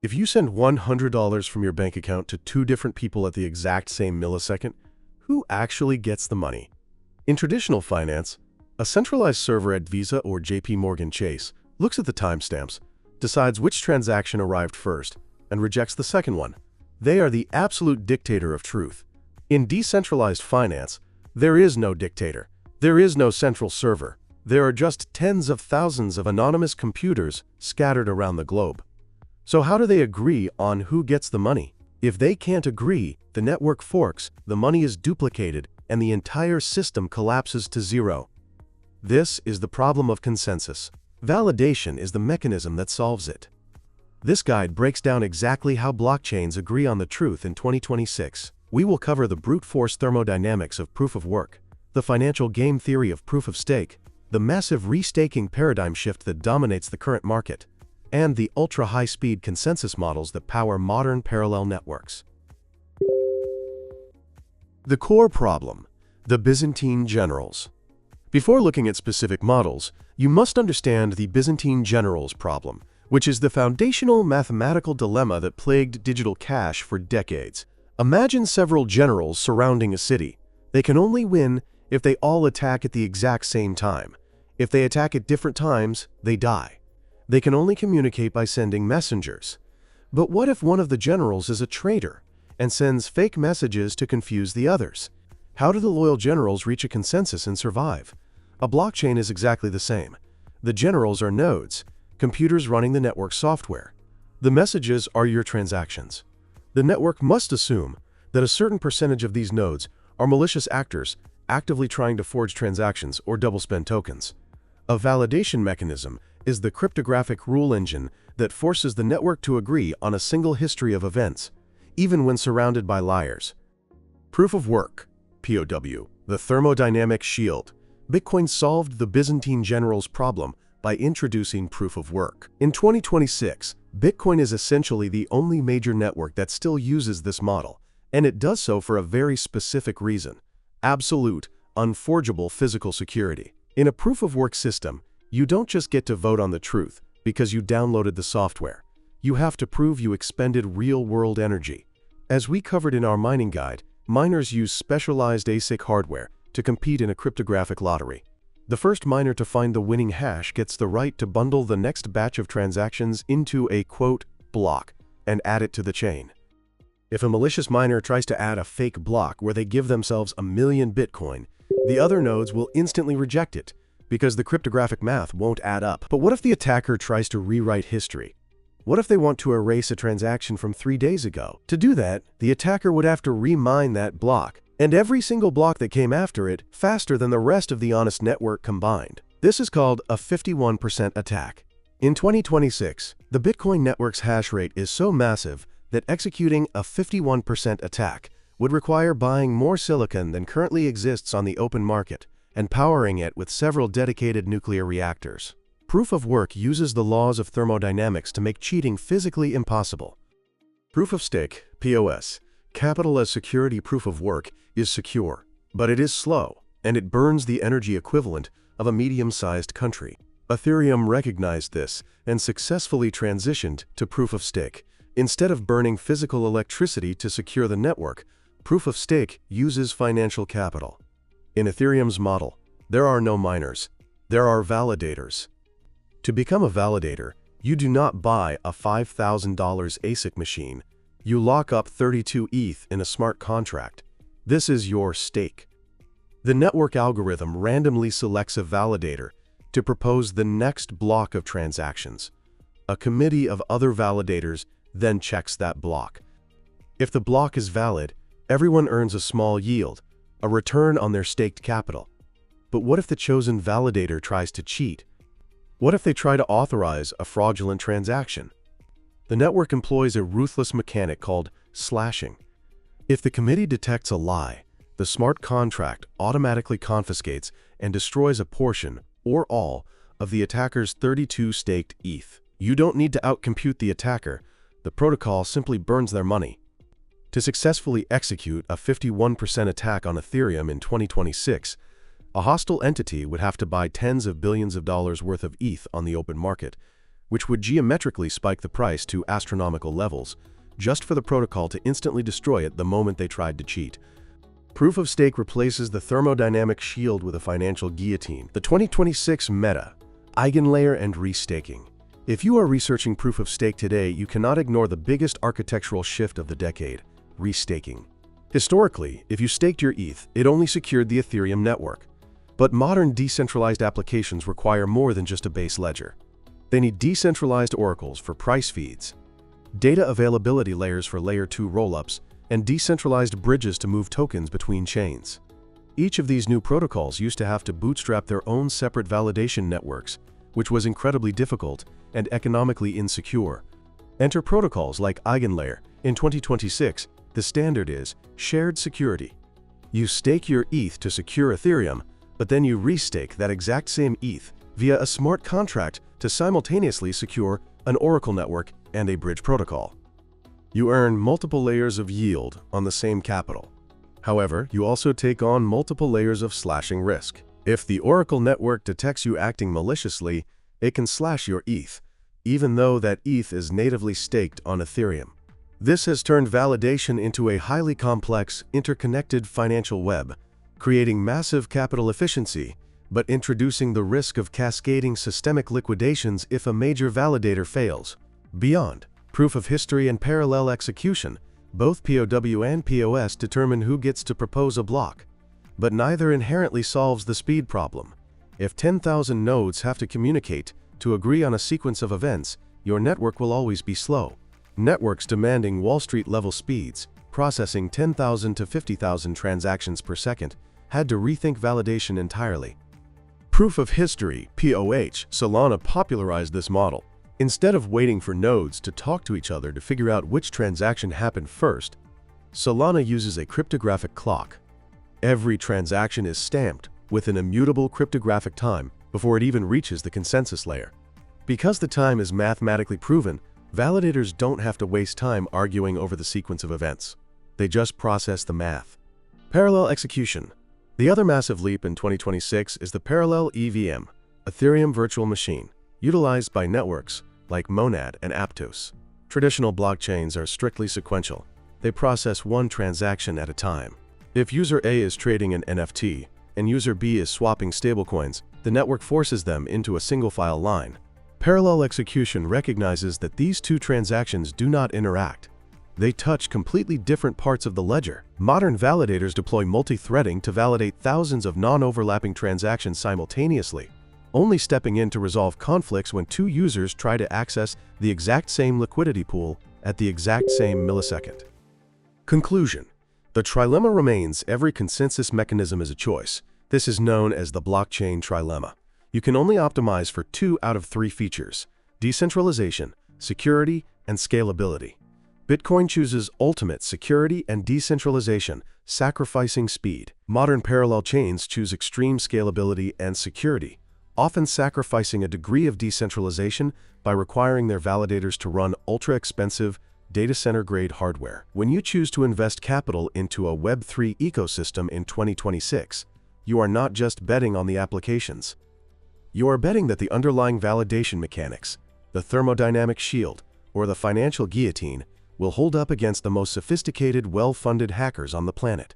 If you send $100 from your bank account to two different people at the exact same millisecond, who actually gets the money? In traditional finance, a centralized server at Visa or JP Morgan Chase looks at the timestamps, decides which transaction arrived first, and rejects the second one. They are the absolute dictator of truth. In decentralized finance, there is no dictator. There is no central server. There are just tens of thousands of anonymous computers scattered around the globe. So how do they agree on who gets the money? If they can't agree, the network forks, the money is duplicated, and the entire system collapses to zero. This is the problem of consensus. Validation is the mechanism that solves it. This guide breaks down exactly how blockchains agree on the truth in 2026. We will cover the brute force thermodynamics of proof of work, the financial game theory of proof of stake, the massive restaking paradigm shift that dominates the current market, and the ultra-high-speed consensus models that power modern parallel networks. The core problem: the Byzantine generals. Before looking at specific models, you must understand the Byzantine generals problem, which is the foundational mathematical dilemma that plagued digital cash for decades. Imagine several generals surrounding a city. They can only win if they all attack at the exact same time. If they attack at different times, they die. They can only communicate by sending messengers. But what if one of the generals is a traitor and sends fake messages to confuse the others? How do the loyal generals reach a consensus and survive? A blockchain is exactly the same. The generals are nodes, computers running the network software. The messages are your transactions. The network must assume that a certain percentage of these nodes are malicious actors actively trying to forge transactions or double-spend tokens. A validation mechanism is the cryptographic rule engine that forces the network to agree on a single history of events, even when surrounded by liars. Proof of work, PoW, the thermodynamic shield. Bitcoin solved the Byzantine generals' problem by introducing proof of work. In 2026, Bitcoin is essentially the only major network that still uses this model, and it does so for a very specific reason: absolute, unforgeable physical security. In a proof-of-work system, you don't just get to vote on the truth because you downloaded the software. You have to prove you expended real-world energy. As we covered in our mining guide, miners use specialized ASIC hardware to compete in a cryptographic lottery. The first miner to find the winning hash gets the right to bundle the next batch of transactions into a, quote, block and add it to the chain. If a malicious miner tries to add a fake block where they give themselves 1,000,000 Bitcoin, the other nodes will instantly reject it because the cryptographic math won't add up. But what if the attacker tries to rewrite history? What if they want to erase a transaction from 3 days ago? To do that, the attacker would have to remine that block, and every single block that came after it, faster than the rest of the honest network combined. This is called a 51% attack. In 2026, the Bitcoin network's hash rate is so massive that executing a 51% attack would require buying more silicon than currently exists on the open market and powering it with several dedicated nuclear reactors. Proof of work uses the laws of thermodynamics to make cheating physically impossible. Proof of stake, PoS, capital as security proof of work, is secure, but it is slow, and it burns the energy equivalent of a medium-sized country. Ethereum recognized this and successfully transitioned to proof of stake. Instead of burning physical electricity to secure the network, proof of stake uses financial capital. In Ethereum's model, there are no miners. There are validators. To become a validator, you do not buy a $5,000 ASIC machine. You lock up 32 ETH in a smart contract. This is your stake. The network algorithm randomly selects a validator to propose the next block of transactions. A committee of other validators then checks that block. If the block is valid, everyone earns a small yield, a return on their staked capital. But what if the chosen validator tries to cheat? What if they try to authorize a fraudulent transaction? The network employs a ruthless mechanic called slashing. If the committee detects a lie, the smart contract automatically confiscates and destroys a portion, or all, of the attacker's 32 staked ETH. You don't need to outcompute the attacker. The protocol simply burns their money. To successfully execute a 51% attack on Ethereum in 2026, a hostile entity would have to buy tens of billions of dollars worth of ETH on the open market. which would geometrically spike the price to astronomical levels, just for the protocol to instantly destroy it the moment they tried to cheat. Proof of stake replaces the thermodynamic shield with a financial guillotine. The 2026 meta, eigenlayer and restaking. If you are researching proof of stake today, you cannot ignore the biggest architectural shift of the decade, restaking. Historically, if you staked your ETH, it only secured the Ethereum network. But modern decentralized applications require more than just a base ledger. They need decentralized oracles for price feeds, data availability layers for Layer 2 rollups, and decentralized bridges to move tokens between chains. Each of these new protocols used to have to bootstrap their own separate validation networks, which was incredibly difficult and economically insecure. Enter protocols like Eigenlayer. In 2026, the standard is shared security. You stake your ETH to secure Ethereum, but then you restake that exact same ETH via a smart contract to simultaneously secure an oracle network and a bridge protocol. You earn multiple layers of yield on the same capital. However, you also take on multiple layers of slashing risk. If the oracle network detects you acting maliciously, it can slash your ETH, even though that ETH is natively staked on Ethereum. This has turned validation into a highly complex, interconnected financial web, creating massive capital efficiency, but introducing the risk of cascading systemic liquidations if a major validator fails. Beyond proof of history and parallel execution, both PoW and PoS determine who gets to propose a block, but neither inherently solves the speed problem. If 10,000 nodes have to communicate to agree on a sequence of events, your network will always be slow. Networks demanding Wall Street-level speeds, processing 10,000 to 50,000 transactions per second, had to rethink validation entirely. Proof of history, PoH, Solana popularized this model. Instead of waiting for nodes to talk to each other to figure out which transaction happened first, Solana uses a cryptographic clock. Every transaction is stamped with an immutable cryptographic time before it even reaches the consensus layer. Because the time is mathematically proven, validators don't have to waste time arguing over the sequence of events. They just process the math. Parallel execution. The other massive leap in 2026 is the parallel EVM, Ethereum virtual machine, utilized by networks like Monad and Aptos. Traditional blockchains are strictly sequential. They process one transaction at a time. If user A is trading an NFT and user B is swapping stablecoins, the network forces them into a single file line. Parallel execution recognizes that these two transactions do not interact. They touch completely different parts of the ledger. Modern validators deploy multi-threading to validate thousands of non-overlapping transactions simultaneously, only stepping in to resolve conflicts when two users try to access the exact same liquidity pool at the exact same millisecond. Conclusion. The trilemma remains: every consensus mechanism is a choice. This is known as the blockchain trilemma. You can only optimize for 2 out of 3 features: decentralization, security, and scalability. Bitcoin chooses ultimate security and decentralization, sacrificing speed. Modern parallel chains choose extreme scalability and security, often sacrificing a degree of decentralization by requiring their validators to run ultra-expensive, data center-grade hardware. When you choose to invest capital into a Web3 ecosystem in 2026, you are not just betting on the applications. You are betting that the underlying validation mechanics, the thermodynamic shield, or the financial guillotine will hold up against the most sophisticated, well-funded hackers on the planet.